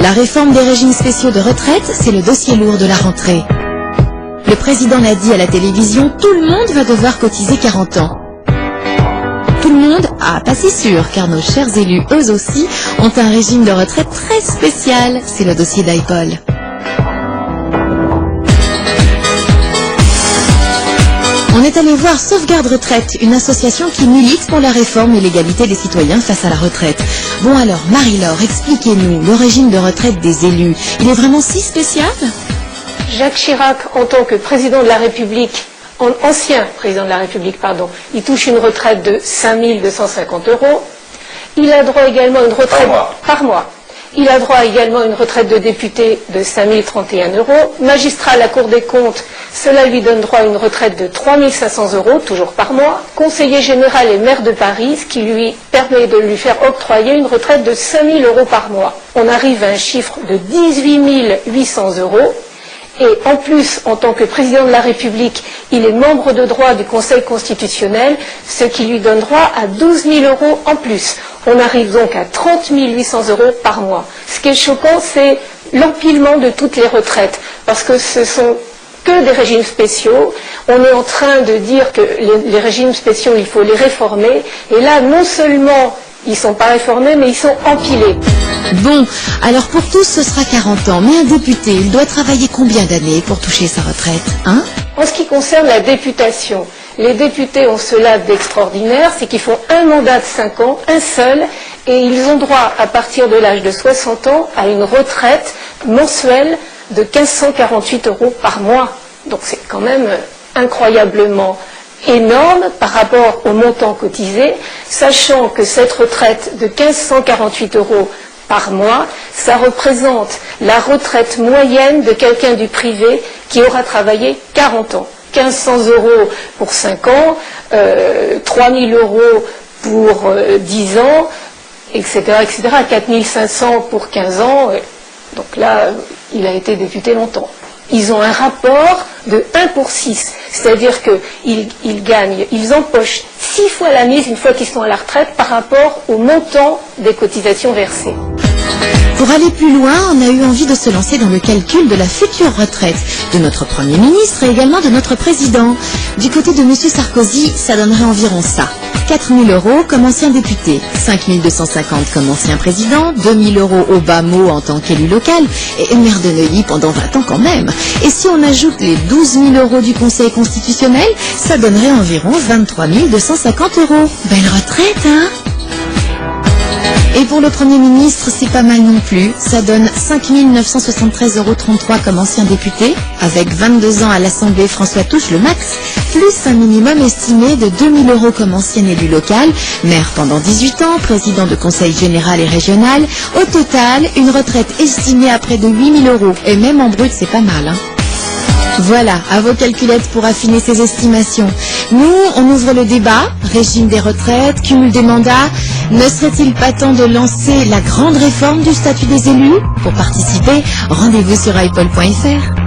La réforme des régimes spéciaux de retraite, c'est le dossier lourd de la rentrée. Le président l'a dit à la télévision, tout le monde va devoir cotiser 40 ans. Tout le monde? Ah, pas si sûr, car nos chers élus, eux aussi, ont un régime de retraite très spécial. C'est le dossier d'Aipol. On est allé voir Sauvegarde Retraite, une association qui milite pour la réforme et l'égalité des citoyens face à la retraite. Bon alors, Marie-Laure, expliquez-nous, le régime de retraite des élus, il est vraiment si spécial? Jacques Chirac, en tant que président de la République, ancien président de la République, pardon, il touche une retraite de 5 250 €. Il a droit également à une retraite par mois. Il a droit également à une retraite de député de 5 031 €. Magistrat à la Cour des comptes, cela lui donne droit à une retraite de 3 500 €, toujours par mois. Conseiller général et maire de Paris, ce qui lui permet de lui faire octroyer une retraite de 5 000 € par mois. On arrive à un chiffre de 18 800 €. Et en plus, en tant que président de la République, il est membre de droit du Conseil constitutionnel, ce qui lui donne droit à 12 000 € en plus. On arrive donc à 30 800 € par mois. Ce qui est choquant, c'est l'empilement de toutes les retraites, parce que ce sont que des régimes spéciaux. On est en train de dire que les régimes spéciaux, il faut les réformer. Et là, non seulement ils ne sont pas réformés, mais ils sont empilés. Bon, alors pour tous ce sera 40 ans, mais un député, il doit travailler combien d'années pour toucher sa retraite, hein? En ce qui concerne la députation, les députés ont cela d'extraordinaire, c'est qu'ils font un mandat de 5 ans, un seul, et ils ont droit à partir de l'âge de 60 ans à une retraite mensuelle de 1 548 € par mois. Donc c'est quand même incroyablement énorme par rapport au montant cotisé, sachant que cette retraite de 1 548 € par mois, ça représente la retraite moyenne de quelqu'un du privé qui aura travaillé 40 ans. 1 500 € pour 5 ans, 3 000 € pour 10 ans, etc., etc., 4 500 pour 15 ans. Donc là, il a été député longtemps. Ils ont un rapport de 1 pour 6, c'est-à-dire qu'ils gagnent, ils empochent 6 fois la mise une fois qu'ils sont à la retraite par rapport au montant des cotisations versées. Pour aller plus loin, on a eu envie de se lancer dans le calcul de la future retraite de notre Premier ministre et également de notre président. Du côté de M. Sarkozy, ça donnerait environ ça. 4 000 € comme ancien député, 5 250 comme ancien président, 2 000 € au bas mot en tant qu'élu local et maire de Neuilly pendant 20 ans quand même. Et si on ajoute les 12 000 € du Conseil constitutionnel, ça donnerait environ 23 250 €. Belle retraite, hein? Et pour le Premier ministre, c'est pas mal non plus. Ça donne 5 973,33 € comme ancien député, avec 22 ans à l'Assemblée, François touche le max, plus un minimum estimé de 2 000 € comme ancien élu local, maire pendant 18 ans, président de conseil général et régional. Au total, une retraite estimée à près de 8 000 €. Et même en brut, c'est pas mal, hein. Voilà, à vos calculettes pour affiner ces estimations. Nous, on ouvre le débat, régime des retraites, cumul des mandats. Ne serait-il pas temps de lancer la grande réforme du statut des élus? Pour participer, rendez-vous sur aipol.fr.